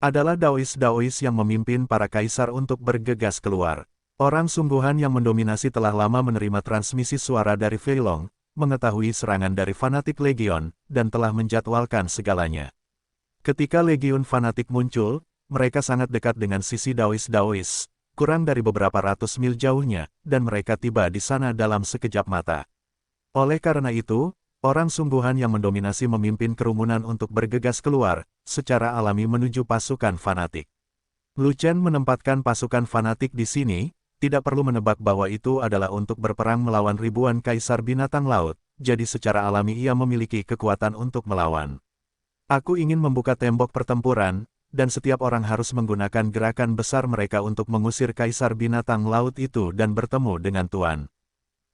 adalah Daois-Daois yang memimpin para kaisar untuk bergegas keluar. Orang sungguhan yang mendominasi telah lama menerima transmisi suara dari Fei Long, mengetahui serangan dari fanatik Legion, dan telah menjadwalkan segalanya. Ketika Legiun fanatik muncul, mereka sangat dekat dengan sisi Daois-Daois, kurang dari beberapa ratus mil jauhnya, dan mereka tiba di sana dalam sekejap mata. Oleh karena itu, orang sungguhan yang mendominasi memimpin kerumunan untuk bergegas keluar, secara alami menuju pasukan fanatik. Lu Chen menempatkan pasukan fanatik di sini, tidak perlu menebak bahwa itu adalah untuk berperang melawan ribuan kaisar binatang laut, jadi secara alami ia memiliki kekuatan untuk melawan. Aku ingin membuka tembok pertempuran, dan setiap orang harus menggunakan gerakan besar mereka untuk mengusir kaisar binatang laut itu dan bertemu dengan Tuan.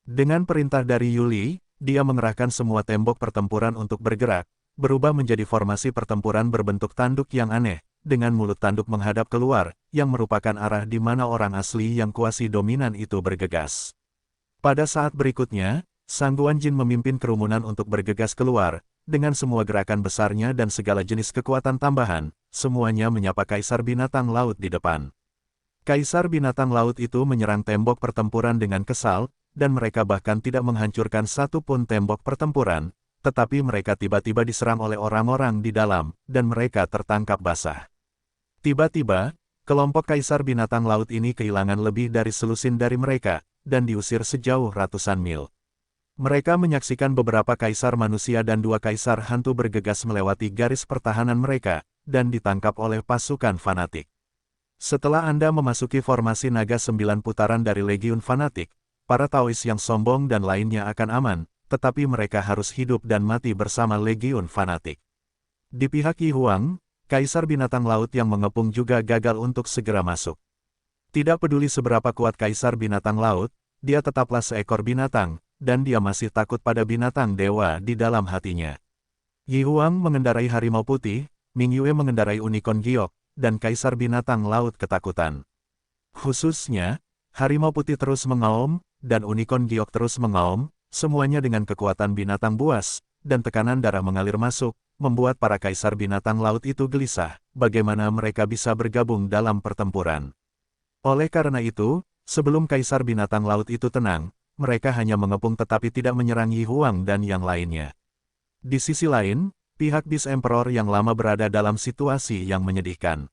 Dengan perintah dari Yuli, dia mengerahkan semua tembok pertempuran untuk bergerak, berubah menjadi formasi pertempuran berbentuk tanduk yang aneh, dengan mulut tanduk menghadap keluar, yang merupakan arah di mana orang asli yang kuasi dominan itu bergegas. Pada saat berikutnya, Sang Guan Jin memimpin kerumunan untuk bergegas keluar, dengan semua gerakan besarnya dan segala jenis kekuatan tambahan, semuanya menyapa kaisar binatang laut di depan. Kaisar binatang laut itu menyerang tembok pertempuran dengan kesal, dan mereka bahkan tidak menghancurkan satu pun tembok pertempuran, tetapi mereka tiba-tiba diserang oleh orang-orang di dalam, dan mereka tertangkap basah. Tiba-tiba, kelompok kaisar binatang laut ini kehilangan lebih dari selusin dari mereka, dan diusir sejauh ratusan mil. Mereka menyaksikan beberapa kaisar manusia dan 2 kaisar hantu bergegas melewati garis pertahanan mereka, dan ditangkap oleh pasukan fanatik. Setelah Anda memasuki formasi naga 9 putaran dari Legiun Fanatik, para Taois yang sombong dan lainnya akan aman, tetapi mereka harus hidup dan mati bersama Legiun Fanatik. Di pihak Yi Huang, kaisar binatang laut yang mengepung juga gagal untuk segera masuk. Tidak peduli seberapa kuat kaisar binatang laut, dia tetaplah seekor binatang, dan dia masih takut pada binatang dewa di dalam hatinya. Yi Huang mengendarai harimau putih, Ming Yue mengendarai unicorn giok, dan kaisar binatang laut ketakutan. Khususnya, harimau putih terus mengaum, dan unicorn giok terus mengaum, semuanya dengan kekuatan binatang buas, dan tekanan darah mengalir masuk, membuat para kaisar binatang laut itu gelisah, bagaimana mereka bisa bergabung dalam pertempuran. Oleh karena itu, sebelum kaisar binatang laut itu tenang, mereka hanya mengepung tetapi tidak menyerang Yi Huang dan yang lainnya. Di sisi lain, pihak Beast Emperor yang lama berada dalam situasi yang menyedihkan.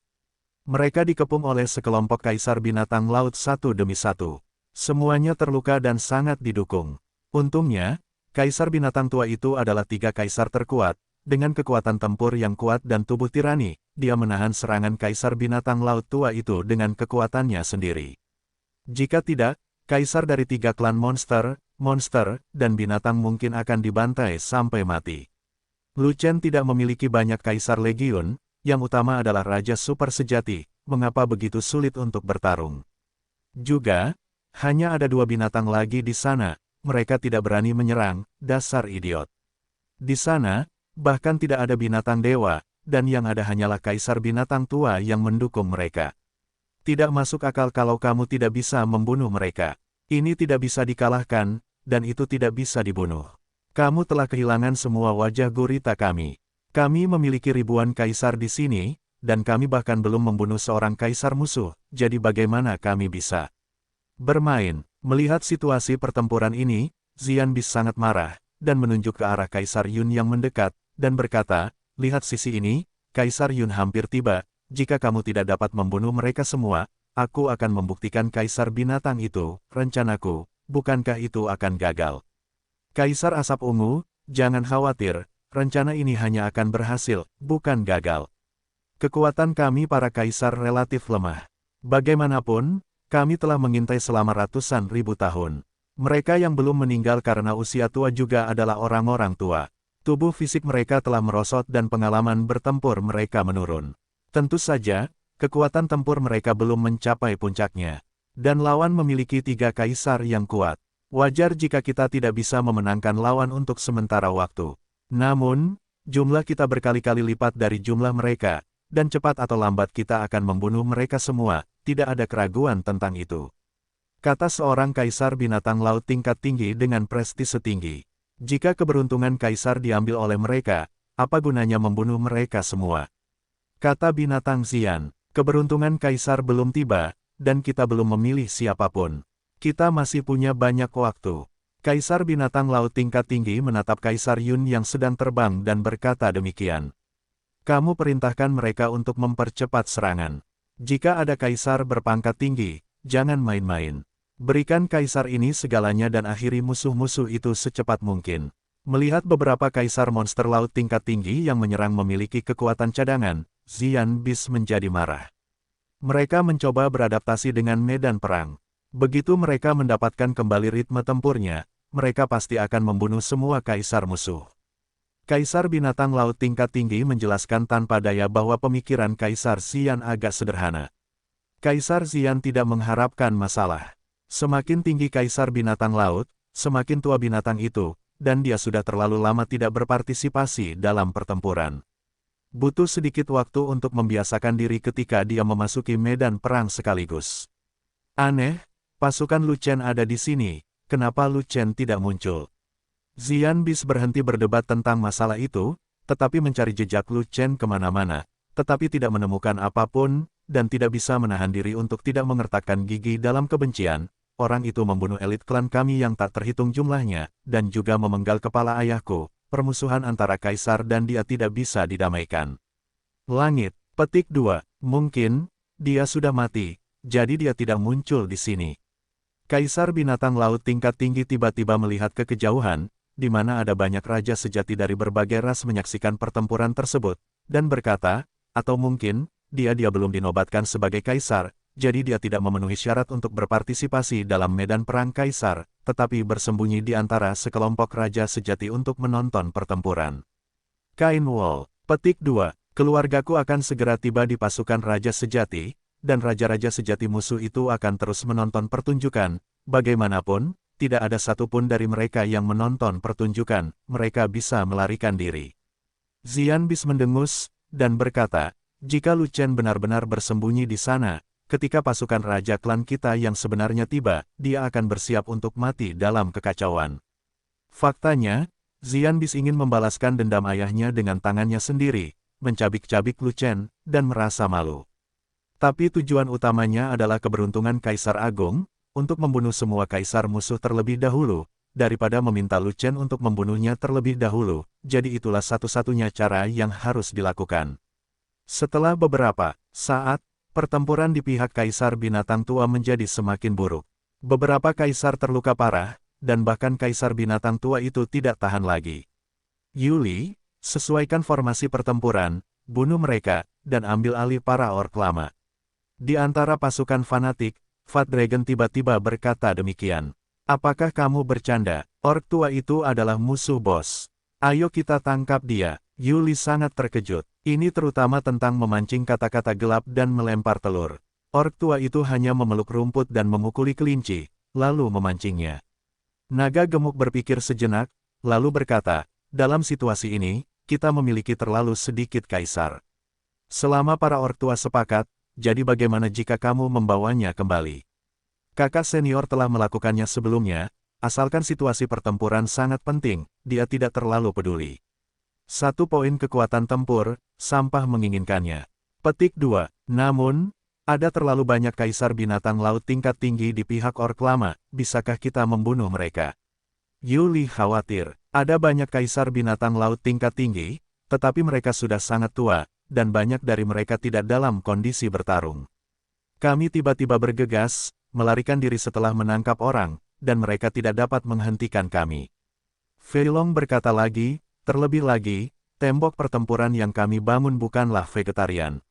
Mereka dikepung oleh sekelompok kaisar binatang laut satu demi satu. Semuanya terluka dan sangat didukung. Untungnya, kaisar binatang tua itu adalah 3 kaisar terkuat, dengan kekuatan tempur yang kuat dan tubuh tirani, dia menahan serangan kaisar binatang laut tua itu dengan kekuatannya sendiri. Jika tidak, kaisar dari 3 klan monster, dan binatang mungkin akan dibantai sampai mati. Lu Chen tidak memiliki banyak kaisar legiun, yang utama adalah raja super sejati, mengapa begitu sulit untuk bertarung. Juga, hanya ada 2 binatang lagi di sana, mereka tidak berani menyerang, dasar idiot. Di sana, bahkan tidak ada binatang dewa, dan yang ada hanyalah kaisar binatang tua yang mendukung mereka. Tidak masuk akal kalau kamu tidak bisa membunuh mereka. Ini tidak bisa dikalahkan, dan itu tidak bisa dibunuh. Kamu telah kehilangan semua wajah gurita kami. Kami memiliki ribuan kaisar di sini, dan kami bahkan belum membunuh seorang kaisar musuh, jadi bagaimana kami bisa bermain? Melihat situasi pertempuran ini, Xian Bis sangat marah, dan menunjuk ke arah Kaisar Yun yang mendekat, dan berkata, lihat sisi ini, Kaisar Yun hampir tiba, jika kamu tidak dapat membunuh mereka semua, aku akan membuktikan kaisar binatang itu, rencanaku, bukankah itu akan gagal? Kaisar Asap Ungu, jangan khawatir, rencana ini hanya akan berhasil, bukan gagal. Kekuatan kami para kaisar relatif lemah. Bagaimanapun, kami telah mengintai selama ratusan ribu tahun. Mereka yang belum meninggal karena usia tua juga adalah orang-orang tua. Tubuh fisik mereka telah merosot dan pengalaman bertempur mereka menurun. Tentu saja, kekuatan tempur mereka belum mencapai puncaknya. Dan lawan memiliki 3 kaisar yang kuat. Wajar jika kita tidak bisa memenangkan lawan untuk sementara waktu. Namun, jumlah kita berkali-kali lipat dari jumlah mereka, dan cepat atau lambat kita akan membunuh mereka semua, tidak ada keraguan tentang itu. Kata seorang kaisar binatang laut tingkat tinggi dengan prestise tinggi. Jika keberuntungan kaisar diambil oleh mereka, apa gunanya membunuh mereka semua? Kata binatang Xian, keberuntungan Kaisar belum tiba, dan kita belum memilih siapapun. Kita masih punya banyak waktu. Kaisar binatang laut tingkat tinggi menatap Kaisar Yun yang sedang terbang dan berkata demikian. Kamu perintahkan mereka untuk mempercepat serangan. Jika ada Kaisar berpangkat tinggi, jangan main-main. Berikan Kaisar ini segalanya dan akhiri musuh-musuh itu secepat mungkin. Melihat beberapa Kaisar monster laut tingkat tinggi yang menyerang memiliki kekuatan cadangan, Xian Bis menjadi marah. Mereka mencoba beradaptasi dengan medan perang. Begitu mereka mendapatkan kembali ritme tempurnya, mereka pasti akan membunuh semua Kaisar musuh. Kaisar binatang laut tingkat tinggi menjelaskan tanpa daya bahwa pemikiran Kaisar Xian agak sederhana. Kaisar Xian tidak mengharapkan masalah. Semakin tinggi Kaisar binatang laut, semakin tua binatang itu, dan dia sudah terlalu lama tidak berpartisipasi dalam pertempuran. Butuh sedikit waktu untuk membiasakan diri ketika dia memasuki medan perang sekaligus. Aneh, pasukan Lu Chen ada di sini, kenapa Lu Chen tidak muncul? Xian Bis berhenti berdebat tentang masalah itu, tetapi mencari jejak Lu Chen kemana-mana, tetapi tidak menemukan apapun, dan tidak bisa menahan diri untuk tidak mengertakkan gigi dalam kebencian. Orang itu membunuh elit klan kami yang tak terhitung jumlahnya, dan juga memenggal kepala ayahku. Permusuhan antara Kaisar dan dia tidak bisa didamaikan. Langit, petik 2, mungkin, dia sudah mati, jadi dia tidak muncul di sini. Kaisar binatang laut tingkat tinggi tiba-tiba melihat ke kejauhan, di mana ada banyak raja sejati dari berbagai ras menyaksikan pertempuran tersebut, dan berkata, atau mungkin, dia belum dinobatkan sebagai Kaisar, jadi dia tidak memenuhi syarat untuk berpartisipasi dalam medan perang Kaisar, tetapi bersembunyi di antara sekelompok raja sejati untuk menonton pertempuran. Kain Wall, petik 2, keluargaku akan segera tiba di pasukan raja sejati, dan raja-raja sejati musuh itu akan terus menonton pertunjukan. Bagaimanapun, tidak ada satupun dari mereka yang menonton pertunjukan, mereka bisa melarikan diri. Xian Bis mendengus, dan berkata, jika Lu Chen benar-benar bersembunyi di sana, ketika pasukan raja klan kita yang sebenarnya tiba, dia akan bersiap untuk mati dalam kekacauan. Faktanya, Xian Bis ingin membalaskan dendam ayahnya dengan tangannya sendiri, mencabik-cabik Lu Chen, dan merasa malu. Tapi tujuan utamanya adalah keberuntungan Kaisar Agung, untuk membunuh semua Kaisar musuh terlebih dahulu, daripada meminta Lu Chen untuk membunuhnya terlebih dahulu, jadi itulah satu-satunya cara yang harus dilakukan. Setelah beberapa saat, pertempuran di pihak Kaisar binatang tua menjadi semakin buruk. Beberapa Kaisar terluka parah, dan bahkan Kaisar binatang tua itu tidak tahan lagi. Yuli, sesuaikan formasi pertempuran, bunuh mereka, dan ambil alih para ork lama. Di antara pasukan fanatik, Fat Dragon tiba-tiba berkata demikian. Apakah kamu bercanda? Ork tua itu adalah musuh bos. Ayo kita tangkap dia. Yuli sangat terkejut. Ini terutama tentang memancing kata-kata gelap dan melempar telur. Ork tua itu hanya memeluk rumput dan memukuli kelinci, lalu memancingnya. Naga gemuk berpikir sejenak, lalu berkata, dalam situasi ini, kita memiliki terlalu sedikit Kaisar. Selama para ork tua sepakat, jadi bagaimana jika kamu membawanya kembali? Kakak senior telah melakukannya sebelumnya, asalkan situasi pertempuran sangat penting, dia tidak terlalu peduli. 1 poin kekuatan tempur, sampah menginginkannya. Petik 2. Namun, ada terlalu banyak Kaisar binatang laut tingkat tinggi di pihak ork lama, bisakah kita membunuh mereka? Yuli khawatir, ada banyak Kaisar binatang laut tingkat tinggi, tetapi mereka sudah sangat tua, dan banyak dari mereka tidak dalam kondisi bertarung. Kami tiba-tiba bergegas, melarikan diri setelah menangkap orang, dan mereka tidak dapat menghentikan kami. Fei Long berkata lagi, terlebih lagi, tembok pertempuran yang kami bangun bukanlah vegetarian.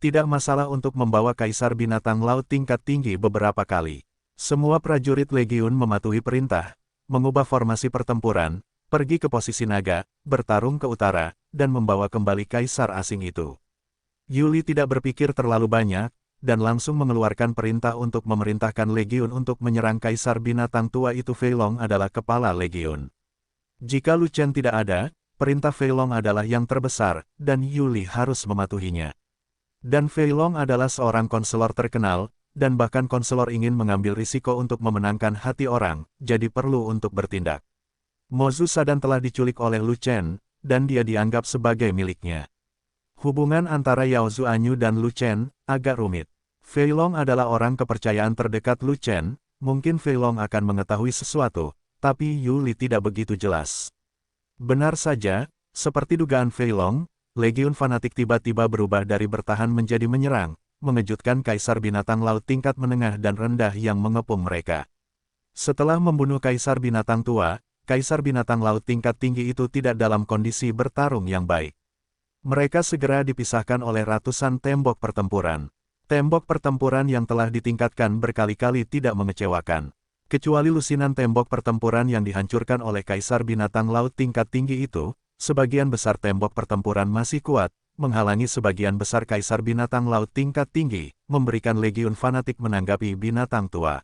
Tidak masalah untuk membawa Kaisar binatang laut tingkat tinggi beberapa kali. Semua prajurit legiun mematuhi perintah, mengubah formasi pertempuran, pergi ke posisi naga, bertarung ke utara, dan membawa kembali Kaisar asing itu. Yuli tidak berpikir terlalu banyak, dan langsung mengeluarkan perintah untuk memerintahkan legiun untuk menyerang Kaisar binatang tua itu. Fei Long adalah kepala legiun. Jika Lu Chen tidak ada, perintah Fei Long adalah yang terbesar, dan Yuli harus mematuhinya. Dan Fei Long adalah seorang konselor terkenal, dan bahkan konselor ingin mengambil risiko untuk memenangkan hati orang, jadi perlu untuk bertindak. Mozu Sadan telah diculik oleh Lu Chen, dan dia dianggap sebagai miliknya. Hubungan antara Yao Zuanyu dan Lu Chen agak rumit. Fei Long adalah orang kepercayaan terdekat Lu Chen, mungkin Fei Long akan mengetahui sesuatu, tapi Yu Li tidak begitu jelas. Benar saja, seperti dugaan Fei Long, Legiun Fanatik tiba-tiba berubah dari bertahan menjadi menyerang, mengejutkan Kaisar Binatang Laut tingkat menengah dan rendah yang mengepung mereka. Setelah membunuh Kaisar Binatang Tua, Kaisar Binatang Laut tingkat tinggi itu tidak dalam kondisi bertarung yang baik. Mereka segera dipisahkan oleh ratusan tembok pertempuran. Tembok pertempuran yang telah ditingkatkan berkali-kali tidak mengecewakan. Kecuali lusinan tembok pertempuran yang dihancurkan oleh Kaisar Binatang Laut tingkat tinggi itu, sebagian besar tembok pertempuran masih kuat, menghalangi sebagian besar Kaisar Binatang Laut tingkat tinggi, memberikan Legiun Fanatik menanggapi Binatang Tua.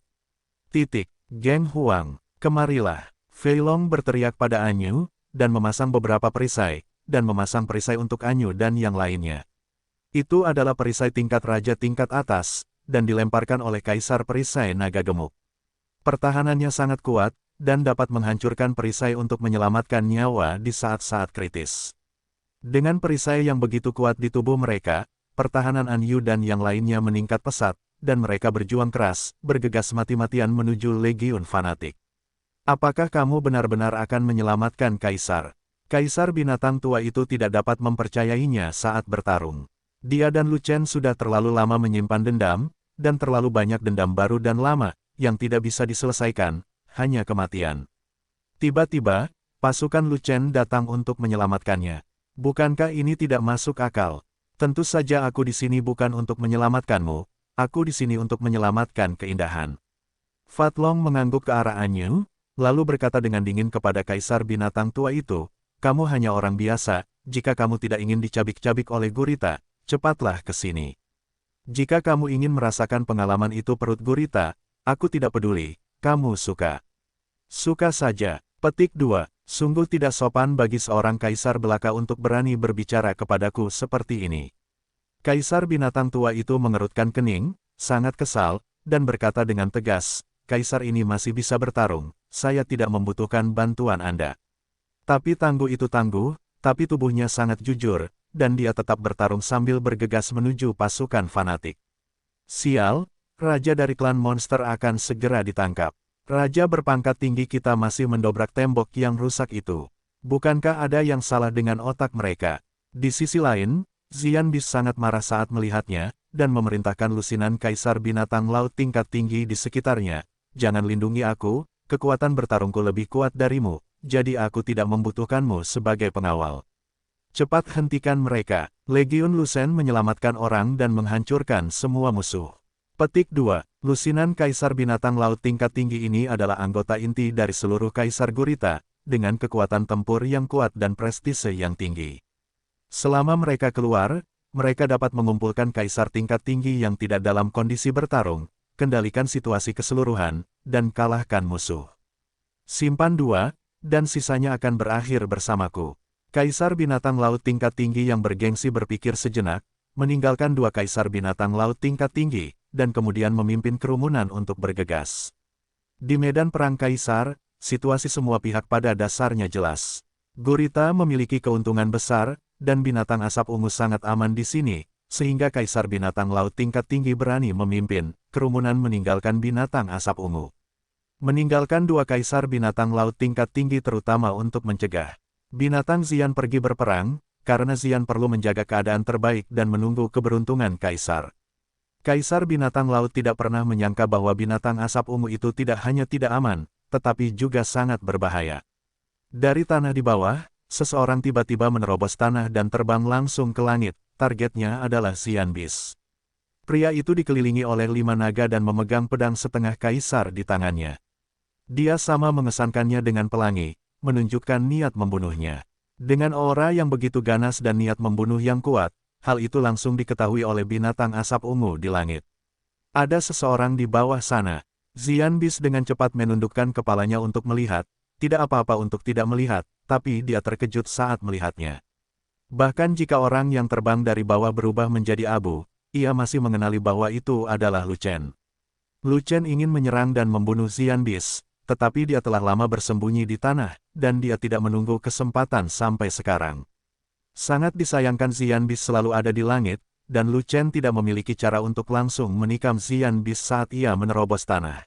Geng Huang, kemarilah. Fei Long berteriak pada Anyu, dan memasang beberapa perisai, dan memasang perisai untuk Anyu dan yang lainnya. Itu adalah perisai tingkat raja tingkat atas, dan dilemparkan oleh Kaisar Perisai Naga Gemuk. Pertahanannya sangat kuat, dan dapat menghancurkan perisai untuk menyelamatkan nyawa di saat-saat kritis. Dengan perisai yang begitu kuat di tubuh mereka, pertahanan Anyu dan yang lainnya meningkat pesat, dan mereka berjuang keras, bergegas mati-matian menuju Legiun Fanatik. Apakah kamu benar-benar akan menyelamatkan Kaisar? Kaisar Binatang Tua itu tidak dapat mempercayainya saat bertarung. Dia dan Lu Chen sudah terlalu lama menyimpan dendam, dan terlalu banyak dendam baru dan lama, yang tidak bisa diselesaikan, hanya kematian. Tiba-tiba, pasukan Lu Chen datang untuk menyelamatkannya. Bukankah ini tidak masuk akal? Tentu saja aku di sini bukan untuk menyelamatkanmu, aku di sini untuk menyelamatkan keindahan. Fat Long mengangguk ke arah Anyu, lalu berkata dengan dingin kepada Kaisar Binatang Tua itu, kamu hanya orang biasa, jika kamu tidak ingin dicabik-cabik oleh gurita, cepatlah ke sini. Jika kamu ingin merasakan pengalaman itu perut gurita, aku tidak peduli, kamu suka. Suka saja. Petik 2. Sungguh tidak sopan bagi seorang kaisar belaka untuk berani berbicara kepadaku seperti ini. Kaisar Binatang Tua itu mengerutkan kening, sangat kesal, dan berkata dengan tegas, Kaisar ini masih bisa bertarung, saya tidak membutuhkan bantuan Anda. Tapi tangguh itu tangguh, tapi tubuhnya sangat jujur, dan dia tetap bertarung sambil bergegas menuju pasukan fanatik. Sial, raja dari klan monster akan segera ditangkap. Raja berpangkat tinggi kita masih mendobrak tembok yang rusak itu. Bukankah ada yang salah dengan otak mereka? Di sisi lain, Xian Bis sangat marah saat melihatnya, dan memerintahkan lusinan Kaisar Binatang Laut tingkat tinggi di sekitarnya. Jangan lindungi aku, kekuatan bertarungku lebih kuat darimu, jadi aku tidak membutuhkanmu sebagai pengawal. Cepat hentikan mereka. Legiun Lusen menyelamatkan orang dan menghancurkan semua musuh. Petik 2. Lusinan Kaisar Binatang Laut tingkat tinggi ini adalah anggota inti dari seluruh Kaisar Gurita, dengan kekuatan tempur yang kuat dan prestise yang tinggi. Selama mereka keluar, mereka dapat mengumpulkan Kaisar tingkat tinggi yang tidak dalam kondisi bertarung, kendalikan situasi keseluruhan, dan kalahkan musuh. Simpan 2, dan sisanya akan berakhir bersamaku. Kaisar Binatang Laut tingkat tinggi yang bergengsi berpikir sejenak, meninggalkan 2 Kaisar Binatang Laut tingkat tinggi, dan kemudian memimpin kerumunan untuk bergegas. Di medan perang Kaisar, situasi semua pihak pada dasarnya jelas. Gurita memiliki keuntungan besar, dan binatang asap ungu sangat aman di sini, sehingga Kaisar Binatang Laut tingkat tinggi berani memimpin, kerumunan meninggalkan binatang asap ungu. Meninggalkan 2 Kaisar Binatang Laut tingkat tinggi terutama untuk mencegah binatang Xian pergi berperang, karena Xian perlu menjaga keadaan terbaik dan menunggu keberuntungan Kaisar. Kaisar Binatang Laut tidak pernah menyangka bahwa binatang asap ungu itu tidak hanya tidak aman, tetapi juga sangat berbahaya. Dari tanah di bawah, seseorang tiba-tiba menerobos tanah dan terbang langsung ke langit, targetnya adalah Xian Bis. Pria itu dikelilingi oleh 5 naga dan memegang pedang setengah kaisar di tangannya. Dia sama mengesankannya dengan pelangi, menunjukkan niat membunuhnya. Dengan aura yang begitu ganas dan niat membunuh yang kuat, hal itu langsung diketahui oleh binatang asap ungu di langit. Ada seseorang di bawah sana. Xian Bis dengan cepat menundukkan kepalanya untuk melihat, tidak apa-apa untuk tidak melihat, tapi dia terkejut saat melihatnya. Bahkan jika orang yang terbang dari bawah berubah menjadi abu, ia masih mengenali bahwa itu adalah Lu Chen. Lu Chen ingin menyerang dan membunuh Xian Bis, tetapi dia telah lama bersembunyi di tanah, dan dia tidak menunggu kesempatan sampai sekarang. Sangat disayangkan Xian Bis selalu ada di langit, dan Lu Chen tidak memiliki cara untuk langsung menikam Xian Bis saat ia menerobos tanah.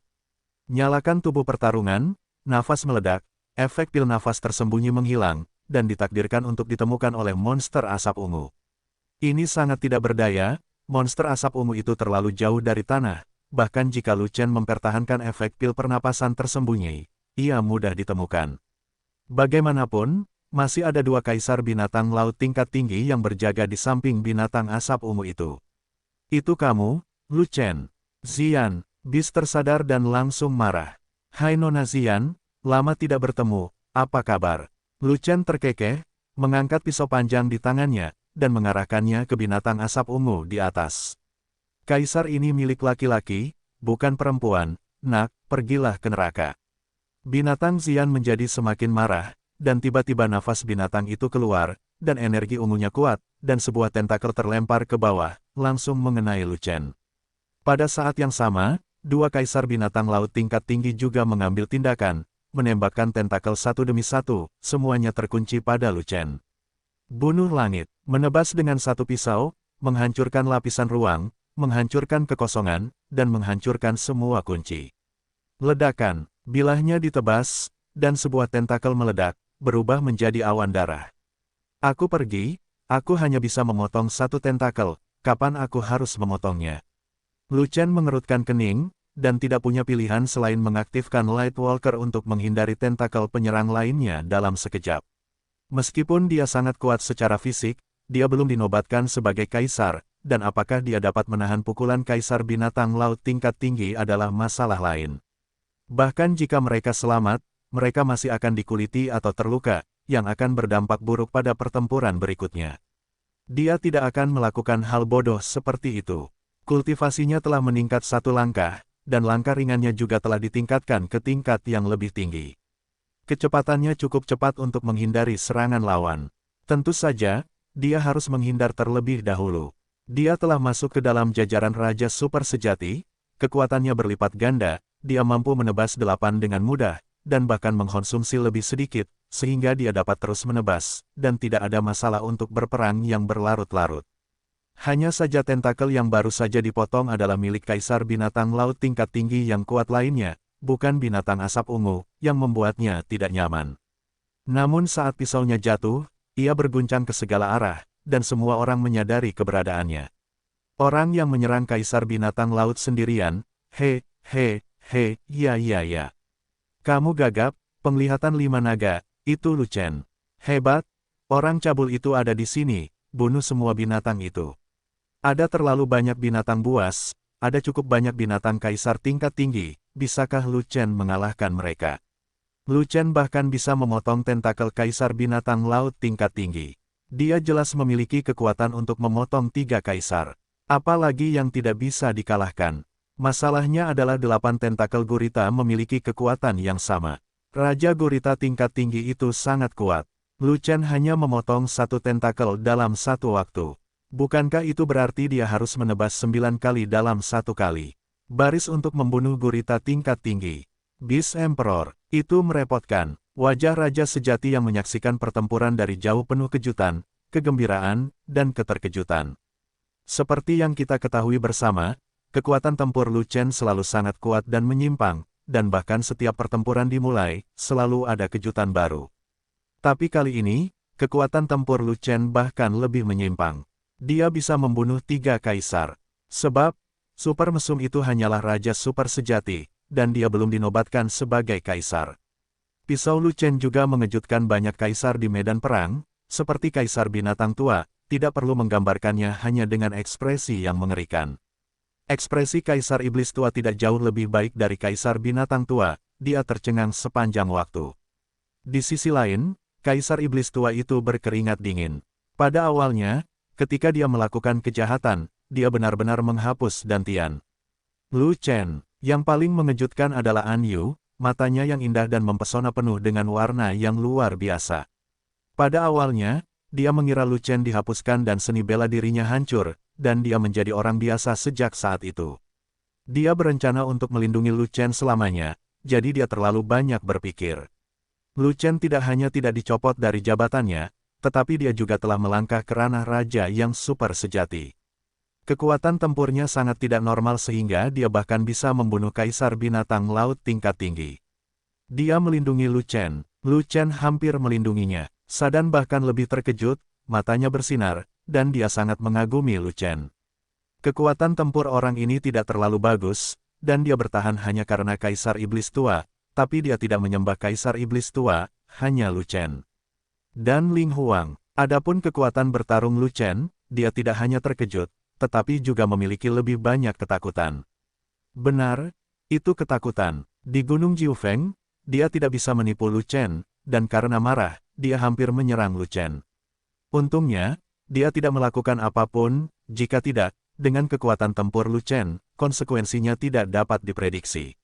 Nyalakan tubuh pertarungan, nafas meledak, efek pil nafas tersembunyi menghilang, dan ditakdirkan untuk ditemukan oleh monster asap ungu. Ini sangat tidak berdaya, monster asap ungu itu terlalu jauh dari tanah, bahkan jika Lu Chen mempertahankan efek pil pernapasan tersembunyi, ia mudah ditemukan. Bagaimanapun, masih ada dua kaisar binatang laut tingkat tinggi yang berjaga di samping binatang asap ungu itu. Itu kamu, Lu Chen. Xian Bis tersadar dan langsung marah. Hai Nona Xian, lama tidak bertemu, apa kabar? Lu Chen terkekeh, mengangkat pisau panjang di tangannya, dan mengarahkannya ke binatang asap ungu di atas. Kaisar ini milik laki-laki, bukan perempuan, nak, pergilah ke neraka. Binatang Xian menjadi semakin marah, dan tiba-tiba nafas binatang itu keluar, dan energi ungunya kuat, dan sebuah tentakel terlempar ke bawah, langsung mengenai Lu Chen. Pada saat yang sama, dua kaisar binatang laut tingkat tinggi juga mengambil tindakan, menembakkan tentakel satu demi satu, semuanya terkunci pada Lu Chen. Bunuh langit, menebas dengan satu pisau, menghancurkan lapisan ruang, menghancurkan kekosongan, dan menghancurkan semua kunci. Ledakan, bilahnya ditebas, dan sebuah tentakel meledak, berubah menjadi awan darah. Aku pergi, aku hanya bisa memotong satu tentakel, kapan aku harus memotongnya? Lu Chen mengerutkan kening, dan tidak punya pilihan selain mengaktifkan Light Walker untuk menghindari tentakel penyerang lainnya dalam sekejap. Meskipun dia sangat kuat secara fisik, dia belum dinobatkan sebagai kaisar, dan apakah dia dapat menahan pukulan kaisar binatang laut tingkat tinggi adalah masalah lain. Bahkan jika mereka selamat, mereka masih akan dikuliti atau terluka, yang akan berdampak buruk pada pertempuran berikutnya. Dia tidak akan melakukan hal bodoh seperti itu. Kultivasinya telah meningkat satu langkah, dan langkah ringannya juga telah ditingkatkan ke tingkat yang lebih tinggi. Kecepatannya cukup cepat untuk menghindari serangan lawan. Tentu saja, dia harus menghindar terlebih dahulu. Dia telah masuk ke dalam jajaran Raja Super Sejati, kekuatannya berlipat ganda, dia mampu menebas 8 dengan mudah, dan bahkan mengkonsumsi lebih sedikit, sehingga dia dapat terus menebas, dan tidak ada masalah untuk berperang yang berlarut-larut. Hanya saja tentakel yang baru saja dipotong adalah milik kaisar binatang laut tingkat tinggi yang kuat lainnya, bukan binatang asap ungu, yang membuatnya tidak nyaman. Namun saat pisaunya jatuh, ia berguncang ke segala arah, dan semua orang menyadari keberadaannya. Orang yang menyerang kaisar binatang laut sendirian, ya. Kamu gagap, penglihatan 5 naga, itu Lu Chen. Hebat, orang cabul itu ada di sini, bunuh semua binatang itu. Ada terlalu banyak binatang buas, ada cukup banyak binatang kaisar tingkat tinggi, bisakah Lu Chen mengalahkan mereka? Lu Chen bahkan bisa memotong tentakel kaisar binatang laut tingkat tinggi. Dia jelas memiliki kekuatan untuk memotong 3 kaisar. Apalagi yang tidak bisa dikalahkan. Masalahnya adalah 8 tentakel gurita memiliki kekuatan yang sama. Raja gurita tingkat tinggi itu sangat kuat. Lu Chen hanya memotong satu tentakel dalam satu waktu. Bukankah itu berarti dia harus menebas 9 kali dalam satu kali? Baris untuk membunuh gurita tingkat tinggi. Beast Emperor, itu merepotkan. Wajah Raja Sejati yang menyaksikan pertempuran dari jauh penuh kejutan, kegembiraan, dan keterkejutan. Seperti yang kita ketahui bersama, kekuatan tempur Lu Chen selalu sangat kuat dan menyimpang, dan bahkan setiap pertempuran dimulai, selalu ada kejutan baru. Tapi kali ini, kekuatan tempur Lu Chen bahkan lebih menyimpang. Dia bisa membunuh 3 kaisar. Sebab, super mesum itu hanyalah Raja Super Sejati, dan dia belum dinobatkan sebagai kaisar. Pisau Lu Chen juga mengejutkan banyak kaisar di medan perang, seperti kaisar binatang tua, tidak perlu menggambarkannya hanya dengan ekspresi yang mengerikan. Ekspresi kaisar iblis tua tidak jauh lebih baik dari kaisar binatang tua, dia tercengang sepanjang waktu. Di sisi lain, kaisar iblis tua itu berkeringat dingin. Pada awalnya, ketika dia melakukan kejahatan, dia benar-benar menghapus dantian. Lu Chen, yang paling mengejutkan adalah An Yu, matanya yang indah dan mempesona penuh dengan warna yang luar biasa. Pada awalnya, dia mengira Lu Chen dihapuskan dan seni bela dirinya hancur, dan dia menjadi orang biasa sejak saat itu. Dia berencana untuk melindungi Lu Chen selamanya, jadi dia terlalu banyak berpikir. Lu Chen tidak hanya tidak dicopot dari jabatannya, tetapi dia juga telah melangkah ke ranah raja yang super sejati. Kekuatan tempurnya sangat tidak normal sehingga dia bahkan bisa membunuh kaisar binatang laut tingkat tinggi. Dia melindungi Lu Chen. Lu Chen hampir melindunginya. Sadan bahkan lebih terkejut, matanya bersinar, dan dia sangat mengagumi Lu Chen. Kekuatan tempur orang ini tidak terlalu bagus, dan dia bertahan hanya karena Kaisar Iblis Tua, tapi dia tidak menyembah Kaisar Iblis Tua, hanya Lu Chen. Dan Ling Huang, adapun kekuatan bertarung Lu Chen, dia tidak hanya terkejut, tetapi juga memiliki lebih banyak ketakutan. Benar, itu ketakutan. Di Gunung Jiufeng, dia tidak bisa menipu Lu Chen, dan karena marah, dia hampir menyerang Lu Chen. Untungnya, dia tidak melakukan apapun, jika tidak, dengan kekuatan tempur Lu Chen, konsekuensinya tidak dapat diprediksi.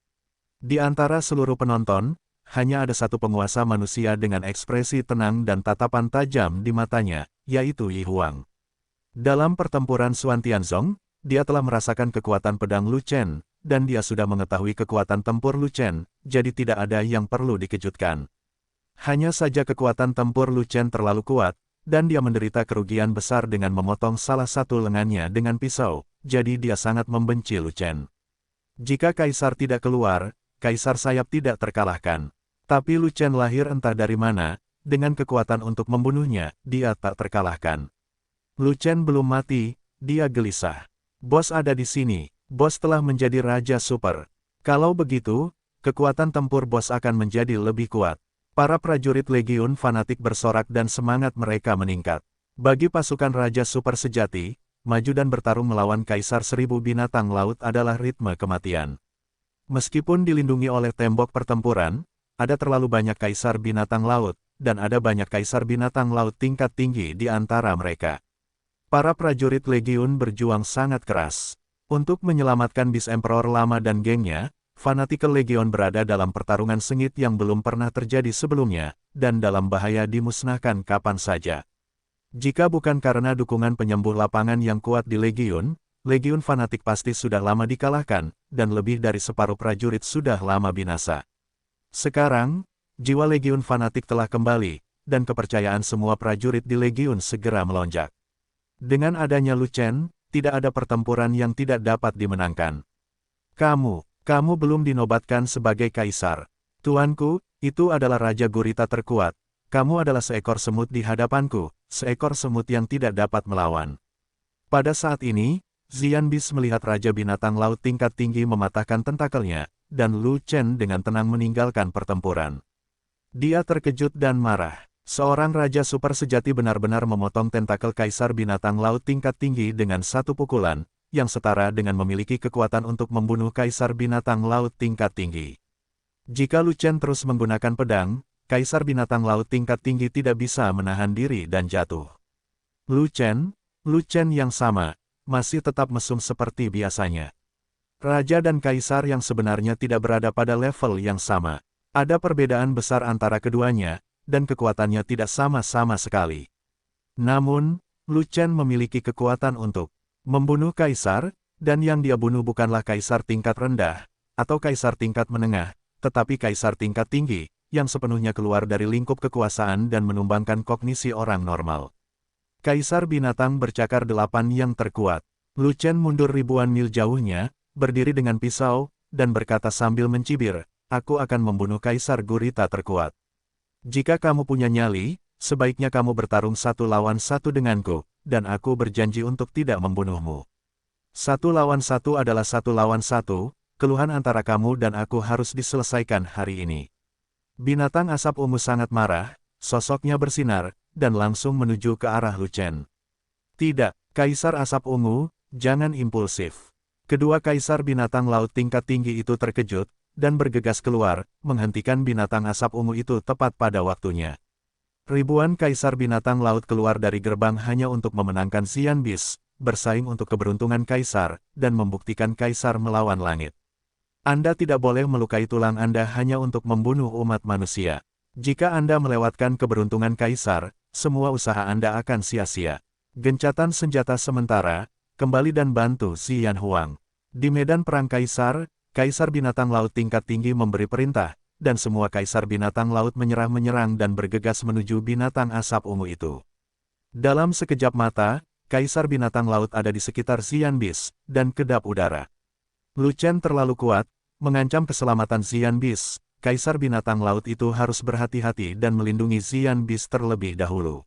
Di antara seluruh penonton, hanya ada satu penguasa manusia dengan ekspresi tenang dan tatapan tajam di matanya, yaitu Yi Huang. Dalam pertempuran Xuan Tianzong, dia telah merasakan kekuatan pedang Lu Chen, dan dia sudah mengetahui kekuatan tempur Lu Chen, jadi tidak ada yang perlu dikejutkan. Hanya saja kekuatan tempur Lu Chen terlalu kuat, dan dia menderita kerugian besar dengan memotong salah satu lengannya dengan pisau, jadi dia sangat membenci Lu Chen. Jika Kaisar tidak keluar, Kaisar Sayap tidak terkalahkan. Tapi Lu Chen lahir entah dari mana, dengan kekuatan untuk membunuhnya, dia tak terkalahkan. Lu Chen belum mati, dia gelisah. Bos ada di sini, bos telah menjadi Raja Super. Kalau begitu, kekuatan tempur bos akan menjadi lebih kuat. Para prajurit Legiun fanatik bersorak dan semangat mereka meningkat. Bagi pasukan Raja Super sejati, maju dan bertarung melawan Kaisar Seribu Binatang Laut adalah ritme kematian. Meskipun dilindungi oleh tembok pertempuran, ada terlalu banyak kaisar binatang laut, dan ada banyak kaisar binatang laut tingkat tinggi di antara mereka. Para prajurit Legiun berjuang sangat keras. Untuk menyelamatkan Beast Emperor lama dan gengnya, Fanatical Legion berada dalam pertarungan sengit yang belum pernah terjadi sebelumnya, dan dalam bahaya dimusnahkan kapan saja. Jika bukan karena dukungan penyembuh lapangan yang kuat di Legiun, Legiun Fanatik pasti sudah lama dikalahkan, dan lebih dari separuh prajurit sudah lama binasa. Sekarang, jiwa Legiun Fanatik telah kembali, dan kepercayaan semua prajurit di Legiun segera melonjak. Dengan adanya Lu Chen, tidak ada pertempuran yang tidak dapat dimenangkan. Kamu belum dinobatkan sebagai kaisar. Tuanku, itu adalah Raja Gurita terkuat. Kamu adalah seekor semut di hadapanku, seekor semut yang tidak dapat melawan. Pada saat ini, Xian Bis melihat Raja Binatang Laut tingkat tinggi mematahkan tentakelnya, dan Lu Chen dengan tenang meninggalkan pertempuran. Dia terkejut dan marah. Seorang Raja Super sejati benar-benar memotong tentakel Kaisar Binatang Laut tingkat tinggi dengan satu pukulan, yang setara dengan memiliki kekuatan untuk membunuh Kaisar Binatang Laut tingkat tinggi. Jika Lu Chen terus menggunakan pedang, Kaisar Binatang Laut tingkat tinggi tidak bisa menahan diri dan jatuh. Lu Chen yang sama, masih tetap mesum seperti biasanya. Raja dan Kaisar yang sebenarnya tidak berada pada level yang sama. Ada perbedaan besar antara keduanya, dan kekuatannya tidak sama-sama sekali. Namun, Lu Chen memiliki kekuatan untuk membunuh Kaisar, dan yang dia bunuh bukanlah Kaisar tingkat rendah, atau Kaisar tingkat menengah, tetapi Kaisar tingkat tinggi, yang sepenuhnya keluar dari lingkup kekuasaan dan menumbangkan kognisi orang normal. Kaisar Binatang Bercakar 8 yang terkuat. Lu Chen mundur ribuan mil jauhnya, berdiri dengan pisau, dan berkata sambil mencibir, "Aku akan membunuh Kaisar Gurita terkuat. Jika kamu punya nyali, sebaiknya kamu bertarung 1 lawan 1 denganku, dan aku berjanji untuk tidak membunuhmu. 1 lawan 1 adalah 1 lawan 1, keluhan antara kamu dan aku harus diselesaikan hari ini." Binatang asap ungu sangat marah, sosoknya bersinar, dan langsung menuju ke arah Lu Chen. "Tidak, Kaisar Asap Ungu, jangan impulsif." Kedua Kaisar Binatang Laut tingkat tinggi itu terkejut, dan bergegas keluar, menghentikan binatang asap ungu itu tepat pada waktunya. Ribuan Kaisar Binatang Laut keluar dari gerbang hanya untuk memenangkan Xian Bis, bersaing untuk keberuntungan Kaisar, dan membuktikan Kaisar melawan langit. Anda tidak boleh melukai tulang Anda hanya untuk membunuh umat manusia. Jika Anda melewatkan keberuntungan Kaisar, semua usaha Anda akan sia-sia. Gencatan senjata sementara, kembali dan bantu Xian Huang. Di medan perang Kaisar, Kaisar Binatang Laut tingkat tinggi memberi perintah, dan semua kaisar binatang laut menyerang dan bergegas menuju binatang asap ungu itu. Dalam sekejap mata, kaisar binatang laut ada di sekitar Xian Bis, dan kedap udara. Lu Chen terlalu kuat, mengancam keselamatan Xian Bis. Kaisar binatang laut itu harus berhati-hati dan melindungi Xian Bis terlebih dahulu.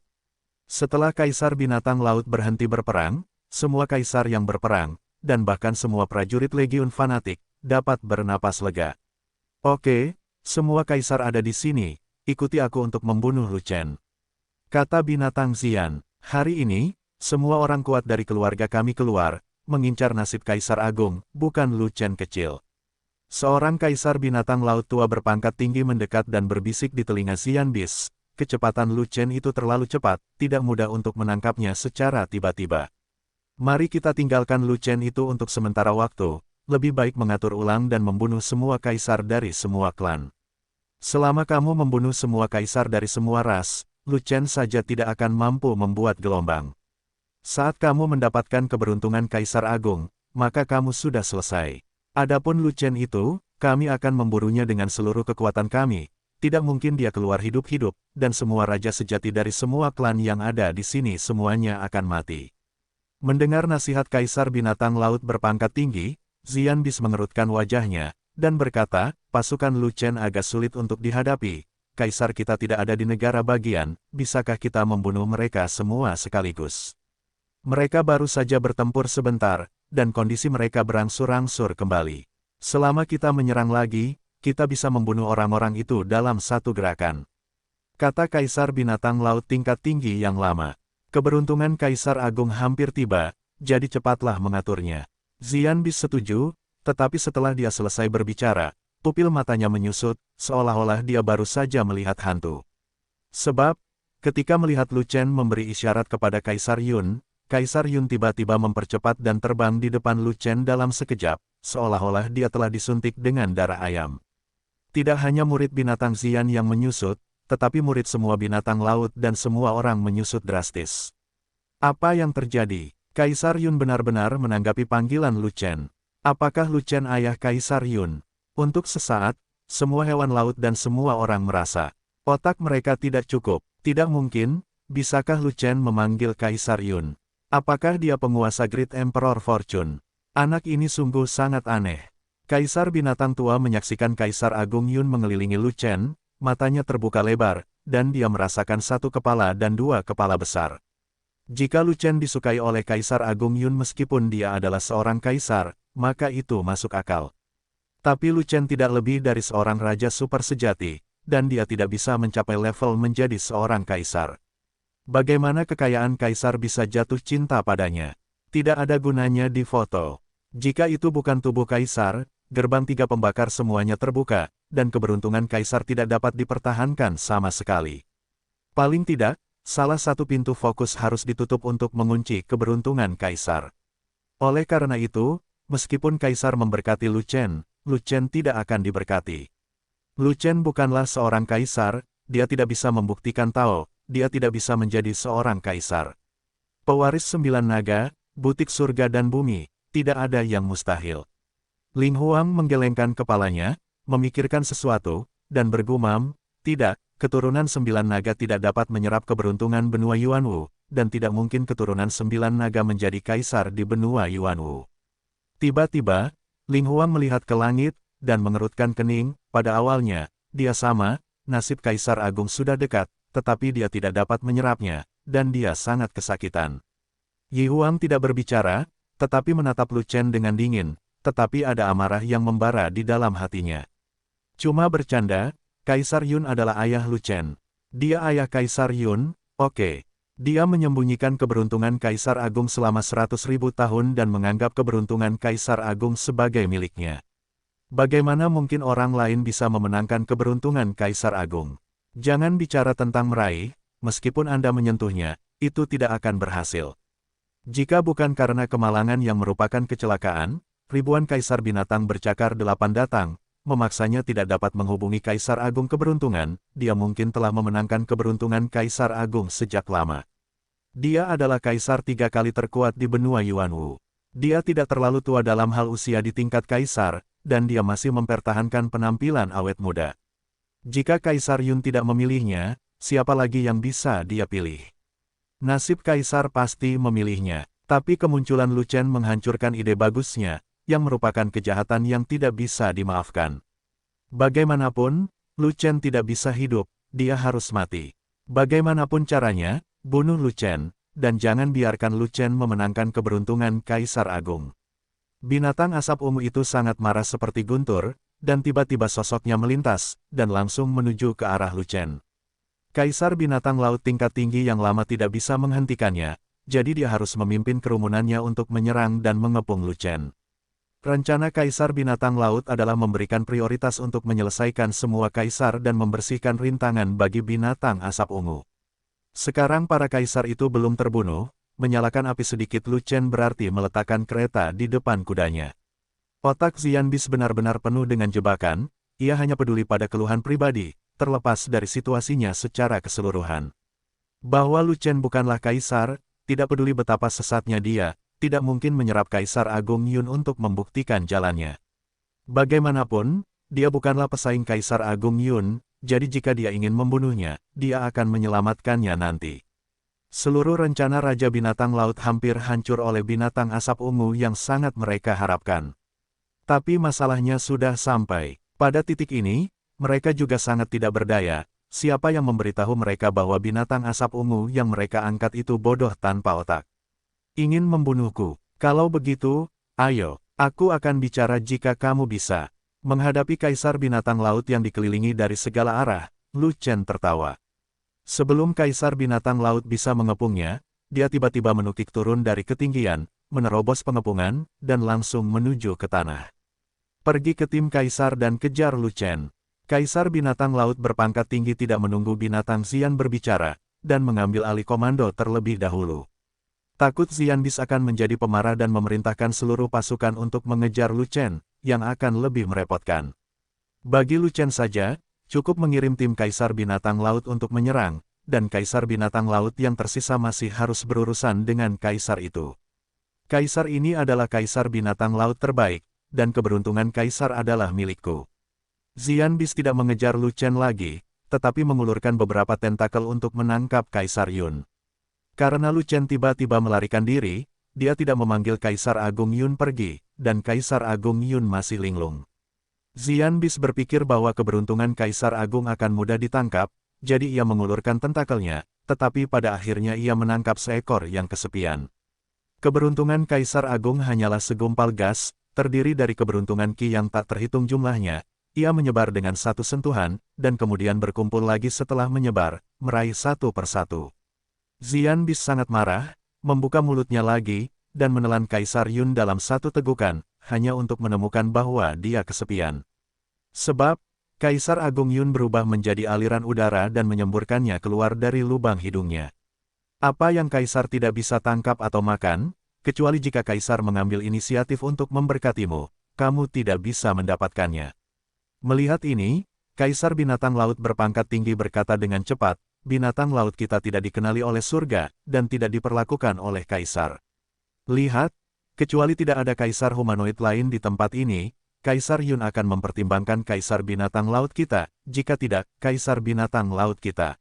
Setelah kaisar binatang laut berhenti berperang, semua kaisar yang berperang, dan bahkan semua prajurit legiun fanatik, dapat bernapas lega. Oke, semua kaisar ada di sini, ikuti aku untuk membunuh Lu Chen. Kata binatang Xian, hari ini, semua orang kuat dari keluarga kami keluar, mengincar nasib kaisar agung, bukan Lu Chen kecil. Seorang kaisar binatang laut tua berpangkat tinggi mendekat dan berbisik di telinga Xian Bis. Kecepatan Lu Chen itu terlalu cepat, tidak mudah untuk menangkapnya secara tiba-tiba. Mari kita tinggalkan Lu Chen itu untuk sementara waktu, lebih baik mengatur ulang dan membunuh semua kaisar dari semua klan. Selama kamu membunuh semua kaisar dari semua ras, Lu Chen saja tidak akan mampu membuat gelombang. Saat kamu mendapatkan keberuntungan kaisar agung, maka kamu sudah selesai. Adapun Lu Chen itu, kami akan memburunya dengan seluruh kekuatan kami. Tidak mungkin dia keluar hidup-hidup, dan semua raja sejati dari semua klan yang ada di sini semuanya akan mati. Mendengar nasihat kaisar binatang laut berpangkat tinggi, Xian Bis mengerutkan wajahnya, dan berkata, pasukan Lu Chen agak sulit untuk dihadapi. Kaisar kita tidak ada di negara bagian, bisakah kita membunuh mereka semua sekaligus? Mereka baru saja bertempur sebentar, dan kondisi mereka berangsur-angsur kembali. Selama kita menyerang lagi, kita bisa membunuh orang-orang itu dalam satu gerakan. Kata kaisar binatang laut tingkat tinggi yang lama. Keberuntungan kaisar agung hampir tiba, jadi cepatlah mengaturnya. Xian Bis setuju, tetapi setelah dia selesai berbicara, pupil matanya menyusut, seolah-olah dia baru saja melihat hantu. Sebab, ketika melihat Lu Chen memberi isyarat kepada Kaisar Yun tiba-tiba mempercepat dan terbang di depan Lu Chen dalam sekejap, seolah-olah dia telah disuntik dengan darah ayam. Tidak hanya murid binatang Xian yang menyusut, tetapi murid semua binatang laut dan semua orang menyusut drastis. Apa yang terjadi? Kaisar Yun benar-benar menanggapi panggilan Lu Chen. Apakah Lu Chen ayah Kaisar Yun? Untuk sesaat, semua hewan laut dan semua orang merasa otak mereka tidak cukup. Tidak mungkin, bisakah Lu Chen memanggil Kaisar Yun? Apakah dia penguasa Great Emperor Fortune? Anak ini sungguh sangat aneh. Kaisar binatang tua menyaksikan Kaisar Agung Yun mengelilingi Lu Chen, matanya terbuka lebar, dan dia merasakan satu kepala dan dua kepala besar. Jika Lu Chen disukai oleh Kaisar Agung Yun meskipun dia adalah seorang kaisar, maka itu masuk akal. Tapi Lu Chen tidak lebih dari seorang raja super sejati, dan dia tidak bisa mencapai level menjadi seorang kaisar. Bagaimana kekayaan kaisar bisa jatuh cinta padanya? Tidak ada gunanya di foto. Jika itu bukan tubuh kaisar, gerbang tiga pembakar semuanya terbuka, dan keberuntungan kaisar tidak dapat dipertahankan sama sekali. Paling tidak, salah satu pintu fokus harus ditutup untuk mengunci keberuntungan kaisar. Oleh karena itu, meskipun kaisar memberkati Lu Chen tidak akan diberkati. Lu Chen bukanlah seorang kaisar, dia tidak bisa membuktikan Tao, dia tidak bisa menjadi seorang kaisar. Pewaris 9 naga, butik surga dan bumi, tidak ada yang mustahil. Ling Huang menggelengkan kepalanya, memikirkan sesuatu, dan bergumam, tidak, keturunan 9 naga tidak dapat menyerap keberuntungan benua Yuanwu, dan tidak mungkin keturunan 9 naga menjadi kaisar di benua Yuanwu. Tiba-tiba, Ling Huang melihat ke langit, dan mengerutkan kening. Pada awalnya, dia sama, nasib kaisar agung sudah dekat, tetapi dia tidak dapat menyerapnya, dan dia sangat kesakitan. Yi Huang tidak berbicara, tetapi menatap Lu Chen dengan dingin, tetapi ada amarah yang membara di dalam hatinya. Cuma bercanda, Kaisar Yun adalah ayah Lu Chen. Dia ayah Kaisar Yun, oke. Dia menyembunyikan keberuntungan Kaisar Agung selama 100.000 tahun dan menganggap keberuntungan Kaisar Agung sebagai miliknya. Bagaimana mungkin orang lain bisa memenangkan keberuntungan Kaisar Agung? Jangan bicara tentang meraih, meskipun Anda menyentuhnya, itu tidak akan berhasil. Jika bukan karena kemalangan yang merupakan kecelakaan, ribuan kaisar binatang bercakar 8 datang, memaksanya tidak dapat menghubungi Kaisar Agung keberuntungan, dia mungkin telah memenangkan keberuntungan Kaisar Agung sejak lama. Dia adalah kaisar 3 kali terkuat di benua Yuanwu. Dia tidak terlalu tua dalam hal usia di tingkat kaisar, dan dia masih mempertahankan penampilan awet muda. Jika Kaisar Yun tidak memilihnya, siapa lagi yang bisa dia pilih? Nasib Kaisar pasti memilihnya. Tapi kemunculan Lu Chen menghancurkan ide bagusnya, yang merupakan kejahatan yang tidak bisa dimaafkan. Bagaimanapun, Lu Chen tidak bisa hidup, dia harus mati. Bagaimanapun caranya, bunuh Lu Chen, dan jangan biarkan Lu Chen memenangkan keberuntungan Kaisar Agung. Binatang asap ungu itu sangat marah seperti guntur, dan tiba-tiba sosoknya melintas, dan langsung menuju ke arah Lu Chen. Kaisar binatang laut tingkat tinggi yang lama tidak bisa menghentikannya, jadi dia harus memimpin kerumunannya untuk menyerang dan mengepung Lu Chen. Rencana Kaisar binatang laut adalah memberikan prioritas untuk menyelesaikan semua kaisar dan membersihkan rintangan bagi binatang asap ungu. Sekarang para kaisar itu belum terbunuh, menyalakan api sedikit Lu Chen berarti meletakkan kereta di depan kudanya. Otak Xianbis benar-benar penuh dengan jebakan, ia hanya peduli pada keluhan pribadi, terlepas dari situasinya secara keseluruhan. Bahwa Lu Chen bukanlah kaisar, tidak peduli betapa sesatnya dia, tidak mungkin menyerap Kaisar Agung Yun untuk membuktikan jalannya. Bagaimanapun, dia bukanlah pesaing Kaisar Agung Yun, jadi jika dia ingin membunuhnya, dia akan menyelamatkannya nanti. Seluruh rencana Raja Binatang Laut hampir hancur oleh binatang asap ungu yang sangat mereka harapkan. Tapi masalahnya sudah sampai. Pada titik ini, mereka juga sangat tidak berdaya. Siapa yang memberitahu mereka bahwa binatang asap ungu yang mereka angkat itu bodoh tanpa otak? Ingin membunuhku? Kalau begitu, ayo, aku akan bicara jika kamu bisa. Menghadapi Kaisar Binatang Laut yang dikelilingi dari segala arah, Lu Chen tertawa. Sebelum Kaisar Binatang Laut bisa mengepungnya, dia tiba-tiba menukik turun dari ketinggian, menerobos pengepungan, dan langsung menuju ke tanah. Pergi ke tim Kaisar dan kejar Lu Chen. Kaisar Binatang Laut berpangkat tinggi tidak menunggu binatang Xian berbicara, dan mengambil alih komando terlebih dahulu. Takut Xianbis akan menjadi pemarah dan memerintahkan seluruh pasukan untuk mengejar Lu Chen, yang akan lebih merepotkan. Bagi Lu Chen saja, cukup mengirim tim Kaisar Binatang Laut untuk menyerang, dan Kaisar Binatang Laut yang tersisa masih harus berurusan dengan Kaisar itu. Kaisar ini adalah Kaisar Binatang Laut terbaik, dan keberuntungan Kaisar adalah milikku. Xianbis tidak mengejar Lu Chen lagi, tetapi mengulurkan beberapa tentakel untuk menangkap Kaisar Yun. Karena Lu Chen tiba-tiba melarikan diri, dia tidak memanggil Kaisar Agung Yun pergi, dan Kaisar Agung Yun masih linglung. Xianbis berpikir bahwa keberuntungan Kaisar Agung akan mudah ditangkap, jadi ia mengulurkan tentakelnya, tetapi pada akhirnya ia menangkap seekor yang kesepian. Keberuntungan Kaisar Agung hanyalah segumpal gas, terdiri dari keberuntungan Qi yang tak terhitung jumlahnya. Ia menyebar dengan satu sentuhan, dan kemudian berkumpul lagi setelah menyebar, meraih satu persatu. Xianbis sangat marah, membuka mulutnya lagi, dan menelan Kaisar Yun dalam satu tegukan, hanya untuk menemukan bahwa dia kesepian. Sebab, Kaisar Agung Yun berubah menjadi aliran udara dan menyemburkannya keluar dari lubang hidungnya. Apa yang Kaisar tidak bisa tangkap atau makan, kecuali jika Kaisar mengambil inisiatif untuk memberkatimu, kamu tidak bisa mendapatkannya. Melihat ini, Kaisar Binatang Laut berpangkat tinggi berkata dengan cepat, binatang laut kita tidak dikenali oleh surga, dan tidak diperlakukan oleh Kaisar. Lihat, kecuali tidak ada Kaisar humanoid lain di tempat ini, Kaisar Yun akan mempertimbangkan Kaisar Binatang Laut kita, jika tidak, Kaisar Binatang Laut kita.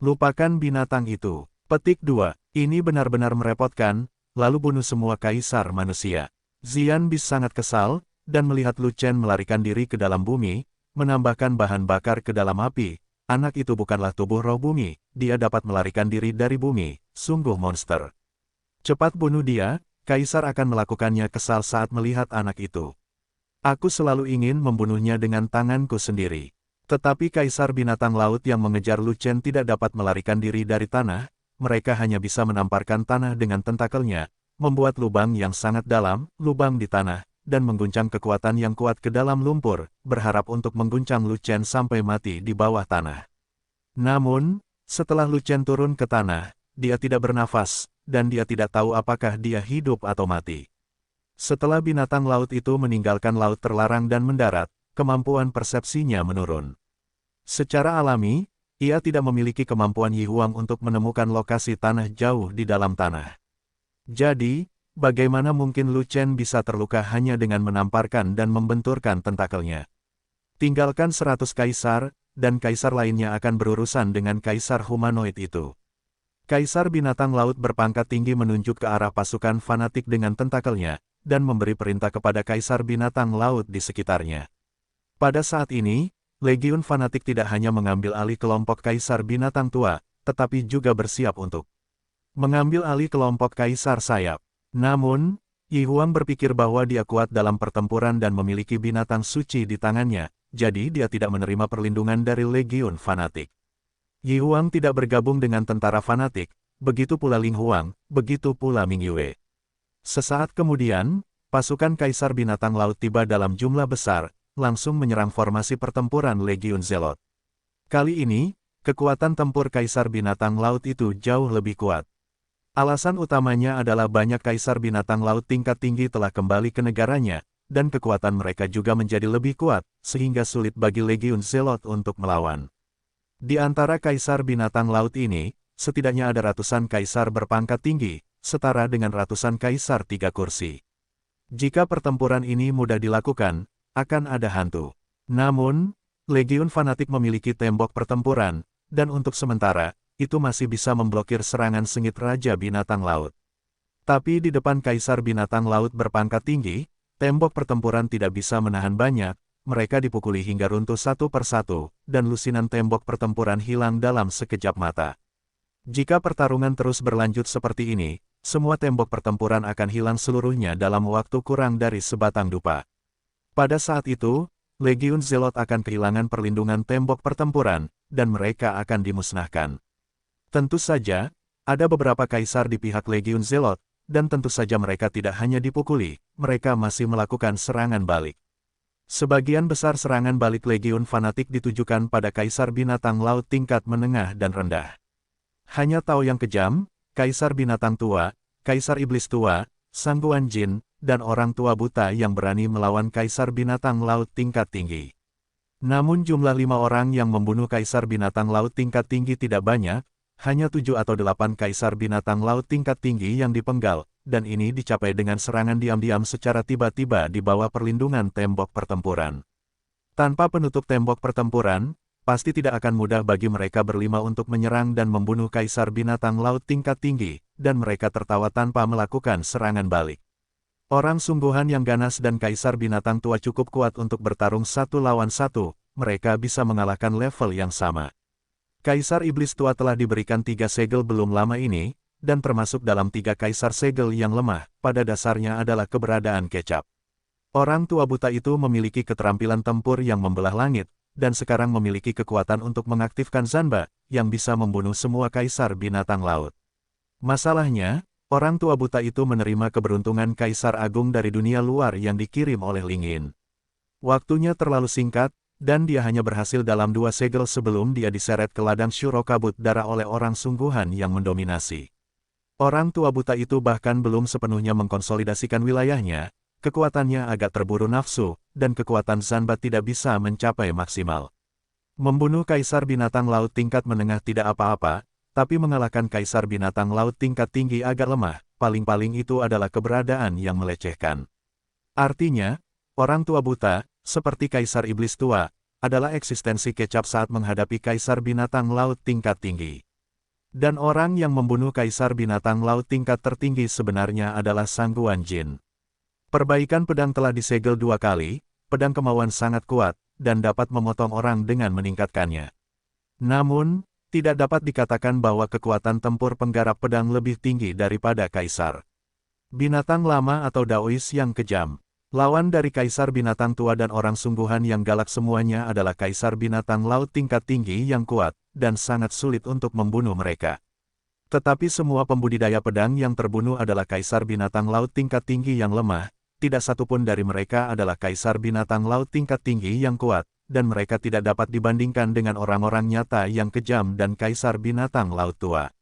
Lupakan binatang itu. Petik 2. Ini benar-benar merepotkan, lalu bunuh semua Kaisar manusia. Xianbis sangat kesal, dan melihat Lu Chen melarikan diri ke dalam bumi, menambahkan bahan bakar ke dalam api. Anak itu bukanlah tubuh roh bumi, dia dapat melarikan diri dari bumi, sungguh monster. Cepat bunuh dia, Kaisar akan melakukannya kesal saat melihat anak itu. Aku selalu ingin membunuhnya dengan tanganku sendiri. Tetapi Kaisar Binatang Laut yang mengejar Lu Chen tidak dapat melarikan diri dari tanah, mereka hanya bisa menamparkan tanah dengan tentakelnya, membuat lubang yang sangat dalam, lubang di tanah, dan mengguncang kekuatan yang kuat ke dalam lumpur, berharap untuk mengguncang Lu Chen sampai mati di bawah tanah. Namun, setelah Lu Chen turun ke tanah, dia tidak bernafas, dan dia tidak tahu apakah dia hidup atau mati. Setelah binatang laut itu meninggalkan laut terlarang dan mendarat, kemampuan persepsinya menurun. Secara alami, ia tidak memiliki kemampuan Yi Huang untuk menemukan lokasi tanah jauh di dalam tanah. Jadi, bagaimana mungkin Lu Chen bisa terluka hanya dengan menamparkan dan membenturkan tentakelnya? Tinggalkan 100 kaisar, dan kaisar lainnya akan berurusan dengan kaisar humanoid itu. Kaisar binatang laut berpangkat tinggi menunjuk ke arah pasukan fanatik dengan tentakelnya, dan memberi perintah kepada kaisar binatang laut di sekitarnya. Pada saat ini, legiun fanatik tidak hanya mengambil alih kelompok kaisar binatang tua, tetapi juga bersiap untuk mengambil alih kelompok kaisar sayap. Namun, Yi Huang berpikir bahwa dia kuat dalam pertempuran dan memiliki binatang suci di tangannya, jadi dia tidak menerima perlindungan dari legiun fanatik. Yi Huang tidak bergabung dengan tentara fanatik, begitu pula Ling Huang, begitu pula Ming Yue. Sesaat kemudian, pasukan kaisar binatang laut tiba dalam jumlah besar, langsung menyerang formasi pertempuran legiun Zelot. Kali ini, kekuatan tempur kaisar binatang laut itu jauh lebih kuat. Alasan utamanya adalah banyak kaisar binatang laut tingkat tinggi telah kembali ke negaranya, dan kekuatan mereka juga menjadi lebih kuat, sehingga sulit bagi legiun Zelot untuk melawan. Di antara kaisar binatang laut ini, setidaknya ada ratusan kaisar berpangkat tinggi, setara dengan ratusan kaisar 3 kursi. Jika pertempuran ini mudah dilakukan, akan ada hantu. Namun, legiun fanatik memiliki tembok pertempuran, dan untuk sementara, itu masih bisa memblokir serangan sengit Raja Binatang Laut. Tapi di depan kaisar binatang laut berpangkat tinggi, tembok pertempuran tidak bisa menahan banyak, mereka dipukuli hingga runtuh satu persatu, dan lusinan tembok pertempuran hilang dalam sekejap mata. Jika pertarungan terus berlanjut seperti ini, semua tembok pertempuran akan hilang seluruhnya dalam waktu kurang dari sebatang dupa. Pada saat itu, legiun Zelot akan kehilangan perlindungan tembok pertempuran, dan mereka akan dimusnahkan. Tentu saja, ada beberapa kaisar di pihak legiun Zelot, dan tentu saja mereka tidak hanya dipukuli, mereka masih melakukan serangan balik. Sebagian besar serangan balik legiun fanatik ditujukan pada kaisar binatang laut tingkat menengah dan rendah. Hanya Tao yang kejam, kaisar binatang tua, kaisar iblis tua, sangguan jin, dan orang tua buta yang berani melawan kaisar binatang laut tingkat tinggi. Namun jumlah 5 orang yang membunuh kaisar binatang laut tingkat tinggi tidak banyak, hanya 7 atau 8 kaisar binatang laut tingkat tinggi yang dipenggal, dan ini dicapai dengan serangan diam-diam secara tiba-tiba di bawah perlindungan tembok pertempuran. Tanpa penutup tembok pertempuran, pasti tidak akan mudah bagi mereka berlima untuk menyerang dan membunuh kaisar binatang laut tingkat tinggi, dan mereka tertawa tanpa melakukan serangan balik. Orang sungguhan yang ganas dan kaisar binatang tua cukup kuat untuk bertarung 1 lawan 1, mereka bisa mengalahkan level yang sama. Kaisar iblis tua telah diberikan 3 segel belum lama ini, dan termasuk dalam 3 kaisar segel yang lemah, pada dasarnya adalah keberadaan kecap. Orang tua buta itu memiliki keterampilan tempur yang membelah langit, dan sekarang memiliki kekuatan untuk mengaktifkan Zanba, yang bisa membunuh semua kaisar binatang laut. Masalahnya, orang tua buta itu menerima keberuntungan kaisar agung dari dunia luar yang dikirim oleh Ling Yin. Waktunya terlalu singkat, dan dia hanya berhasil dalam 2 segel sebelum dia diseret ke ladang syuro kabut darah oleh orang sungguhan yang mendominasi. Orang tua buta itu bahkan belum sepenuhnya mengkonsolidasikan wilayahnya, kekuatannya agak terburu nafsu, dan kekuatan Zanba tidak bisa mencapai maksimal. Membunuh kaisar binatang laut tingkat menengah tidak apa-apa, tapi mengalahkan kaisar binatang laut tingkat tinggi agak lemah, paling-paling itu adalah keberadaan yang melecehkan. Artinya, orang tua buta, seperti kaisar iblis tua, adalah eksistensi kecap saat menghadapi kaisar binatang laut tingkat tinggi. Dan orang yang membunuh kaisar binatang laut tingkat tertinggi sebenarnya adalah sangguan jin. Perbaikan pedang telah disegel 2 kali, pedang kemauan sangat kuat, dan dapat memotong orang dengan meningkatkannya. Namun, tidak dapat dikatakan bahwa kekuatan tempur penggarap pedang lebih tinggi daripada kaisar binatang lama atau Daois yang kejam. Lawan dari kaisar binatang tua dan orang sungguhan yang galak semuanya adalah kaisar binatang laut tingkat tinggi yang kuat, dan sangat sulit untuk membunuh mereka. Tetapi semua pembudidaya pedang yang terbunuh adalah kaisar binatang laut tingkat tinggi yang lemah, tidak satupun dari mereka adalah kaisar binatang laut tingkat tinggi yang kuat, dan mereka tidak dapat dibandingkan dengan orang-orang nyata yang kejam dan kaisar binatang laut tua.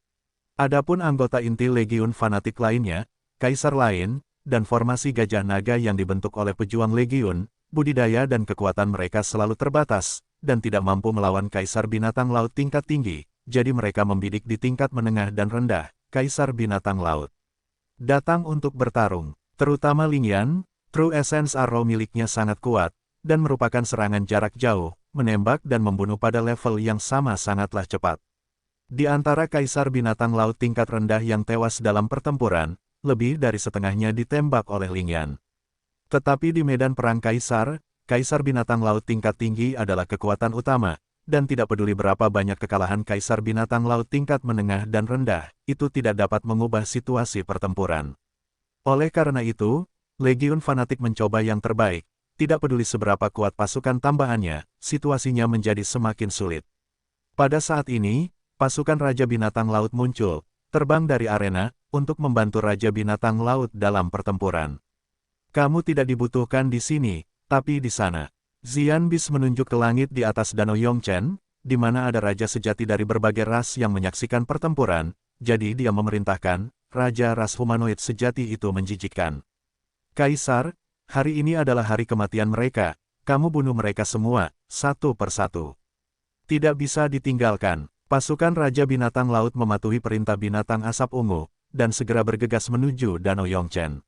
Adapun anggota inti legiun fanatik lainnya, kaisar lain, dan formasi gajah naga yang dibentuk oleh pejuang legiun, budidaya dan kekuatan mereka selalu terbatas, dan tidak mampu melawan kaisar binatang laut tingkat tinggi, jadi mereka membidik di tingkat menengah dan rendah, kaisar binatang laut. Datang untuk bertarung, terutama Ling Yan, True Essence Arrow miliknya sangat kuat, dan merupakan serangan jarak jauh, menembak dan membunuh pada level yang sama sangatlah cepat. Di antara kaisar binatang laut tingkat rendah yang tewas dalam pertempuran, lebih dari setengahnya ditembak oleh Lingyan. Tetapi di medan perang kaisar binatang laut tingkat tinggi adalah kekuatan utama, dan tidak peduli berapa banyak kekalahan kaisar binatang laut tingkat menengah dan rendah, itu tidak dapat mengubah situasi pertempuran. Oleh karena itu, Legiun Fanatik mencoba yang terbaik, tidak peduli seberapa kuat pasukan tambahannya, situasinya menjadi semakin sulit. Pada saat ini, pasukan Raja Binatang Laut muncul, terbang dari arena, untuk membantu Raja Binatang Laut dalam pertempuran. Kamu tidak dibutuhkan di sini, tapi di sana. Xian Bis menunjuk ke langit di atas Danau Yongchen, di mana ada raja sejati dari berbagai ras yang menyaksikan pertempuran, jadi dia memerintahkan, raja ras humanoid sejati itu menjijikkan. Kaisar, hari ini adalah hari kematian mereka, kamu bunuh mereka semua, satu persatu. Tidak bisa ditinggalkan. Pasukan Raja Binatang Laut mematuhi perintah binatang asap ungu, dan segera bergegas menuju Danau Yongchen.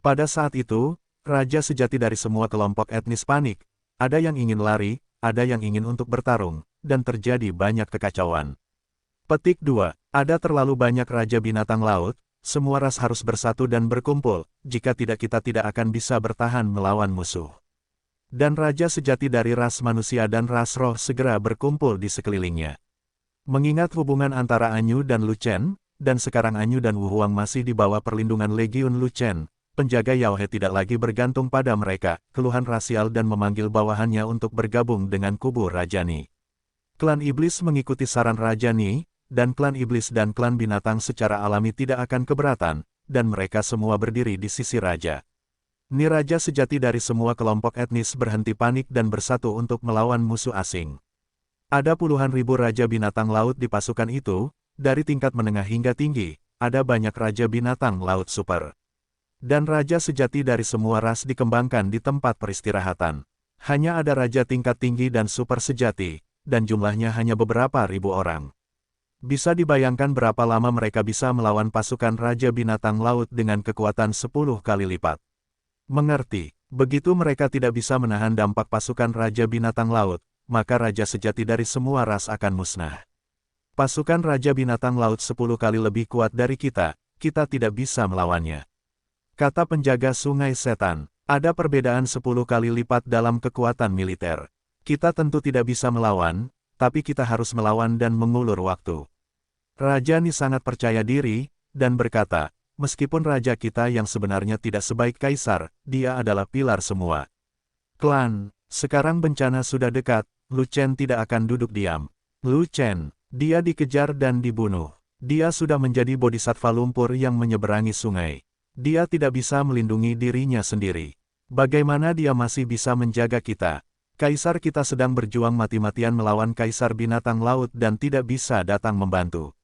Pada saat itu, raja sejati dari semua kelompok etnis panik. Ada yang ingin lari, ada yang ingin untuk bertarung, dan terjadi banyak kekacauan. Petik 2. Ada terlalu banyak Raja Binatang Laut, semua ras harus bersatu dan berkumpul, jika tidak kita tidak akan bisa bertahan melawan musuh. Dan Raja sejati dari ras manusia dan ras roh segera berkumpul di sekelilingnya. Mengingat hubungan antara Anyu dan Lu Chen, dan sekarang Anyu dan Wu Huang masih di bawah perlindungan Legiun Lu Chen, penjaga Yaohe tidak lagi bergantung pada mereka, keluhan rasial dan memanggil bawahannya untuk bergabung dengan kubu Raja Ni. Klan Iblis mengikuti saran Raja Ni, dan klan Iblis dan klan binatang secara alami tidak akan keberatan, dan mereka semua berdiri di sisi Raja. Ni Raja sejati dari semua kelompok etnis berhenti panik dan bersatu untuk melawan musuh asing. Ada puluhan ribu Raja Binatang Laut di pasukan itu, dari tingkat menengah hingga tinggi, ada banyak Raja Binatang Laut Super. Dan Raja sejati dari semua ras dikembangkan di tempat peristirahatan. Hanya ada Raja tingkat tinggi dan Super sejati, dan jumlahnya hanya beberapa ribu orang. Bisa dibayangkan berapa lama mereka bisa melawan pasukan Raja Binatang Laut dengan kekuatan 10 kali lipat. Mengerti, begitu mereka tidak bisa menahan dampak pasukan Raja Binatang Laut, maka Raja sejati dari semua ras akan musnah. Pasukan Raja Binatang Laut 10 kali lebih kuat dari kita tidak bisa melawannya. Kata penjaga Sungai Setan, ada perbedaan 10 kali lipat dalam kekuatan militer. Kita tentu tidak bisa melawan, tapi kita harus melawan dan mengulur waktu. Raja Ni sangat percaya diri, dan berkata, meskipun raja kita yang sebenarnya tidak sebaik kaisar, dia adalah pilar semua. Klan, sekarang bencana sudah dekat, Lu Chen tidak akan duduk diam. Lu Chen, dia dikejar dan dibunuh. Dia sudah menjadi bodhisattva lumpur yang menyeberangi sungai. Dia tidak bisa melindungi dirinya sendiri. Bagaimana dia masih bisa menjaga kita? Kaisar kita sedang berjuang mati-matian melawan Kaisar Binatang Laut dan tidak bisa datang membantu.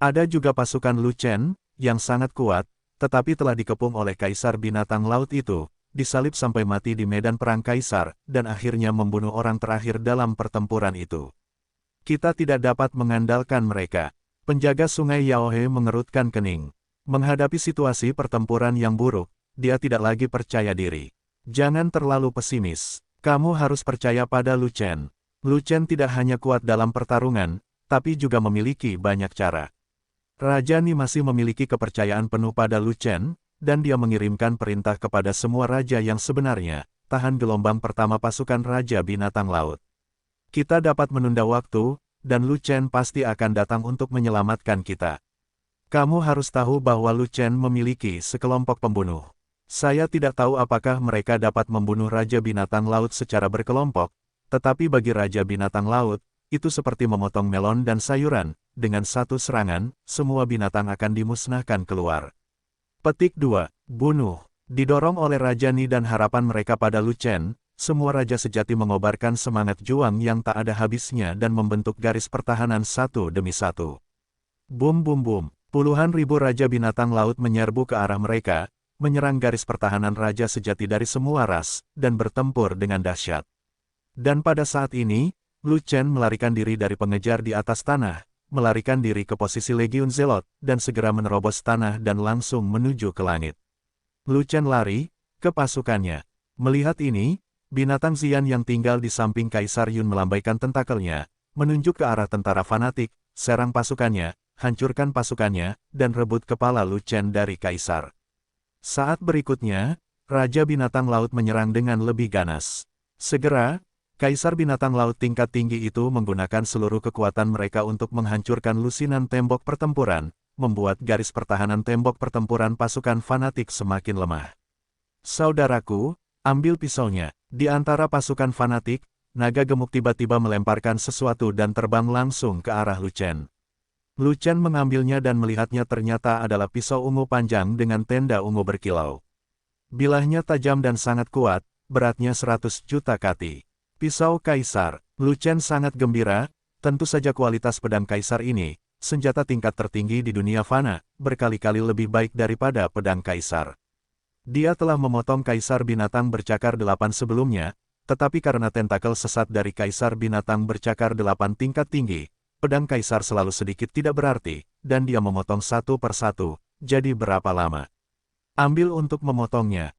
Ada juga pasukan Lu Chen, yang sangat kuat, tetapi telah dikepung oleh Kaisar Binatang Laut itu, disalib sampai mati di medan perang Kaisar, dan akhirnya membunuh orang terakhir dalam pertempuran itu. Kita tidak dapat mengandalkan mereka. Penjaga Sungai Yaohe mengerutkan kening. Menghadapi situasi pertempuran yang buruk, dia tidak lagi percaya diri. Jangan terlalu pesimis. Kamu harus percaya pada Lu Chen. Lu Chen tidak hanya kuat dalam pertarungan, tapi juga memiliki banyak cara. Raja Ni masih memiliki kepercayaan penuh pada Lu Chen, dan dia mengirimkan perintah kepada semua raja yang sebenarnya, tahan gelombang pertama pasukan Raja Binatang Laut. Kita dapat menunda waktu, dan Lu Chen pasti akan datang untuk menyelamatkan kita. Kamu harus tahu bahwa Lu Chen memiliki sekelompok pembunuh. Saya tidak tahu apakah mereka dapat membunuh Raja Binatang Laut secara berkelompok, tetapi bagi Raja Binatang Laut, itu seperti memotong melon dan sayuran, dengan satu serangan, semua binatang akan dimusnahkan keluar. Petik 2. Bunuh. Didorong oleh Raja Ni dan harapan mereka pada Lu Chen, semua raja sejati mengobarkan semangat juang yang tak ada habisnya dan membentuk garis pertahanan satu demi satu. Bum bum bum. Puluhan ribu Raja Binatang Laut menyerbu ke arah mereka, menyerang garis pertahanan raja sejati dari semua ras, dan bertempur dengan dahsyat. Dan pada saat ini, Lu Chen melarikan diri dari pengejar di atas tanah, melarikan diri ke posisi Legiun Zelot, dan segera menerobos tanah dan langsung menuju ke langit. Lu Chen lari ke pasukannya. Melihat ini, Binatang Xian yang tinggal di samping Kaisar Yun melambaikan tentakelnya, menunjuk ke arah tentara fanatik, serang pasukannya, hancurkan pasukannya, dan rebut kepala Lu Chen dari Kaisar. Saat berikutnya, Raja Binatang Laut menyerang dengan lebih ganas. Segera, Kaisar Binatang Laut tingkat tinggi itu menggunakan seluruh kekuatan mereka untuk menghancurkan lusinan tembok pertempuran, membuat garis pertahanan tembok pertempuran pasukan fanatik semakin lemah. Saudaraku, ambil pisaunya. Di antara pasukan fanatik, naga gemuk tiba-tiba melemparkan sesuatu dan terbang langsung ke arah Lu Chen. Lu Chen mengambilnya dan melihatnya ternyata adalah pisau ungu panjang dengan tenda ungu berkilau. Bilahnya tajam dan sangat kuat, beratnya 100 juta kati. Pisau Kaisar. Lu Chen sangat gembira, tentu saja kualitas pedang Kaisar ini, senjata tingkat tertinggi di dunia fana, berkali-kali lebih baik daripada pedang Kaisar. Dia telah memotong Kaisar Binatang Bercakar 8 sebelumnya, tetapi karena tentakel sesat dari Kaisar Binatang Bercakar 8 tingkat tinggi, pedang Kaisar selalu sedikit tidak berarti, dan dia memotong satu persatu, jadi berapa lama? Ambil untuk memotongnya.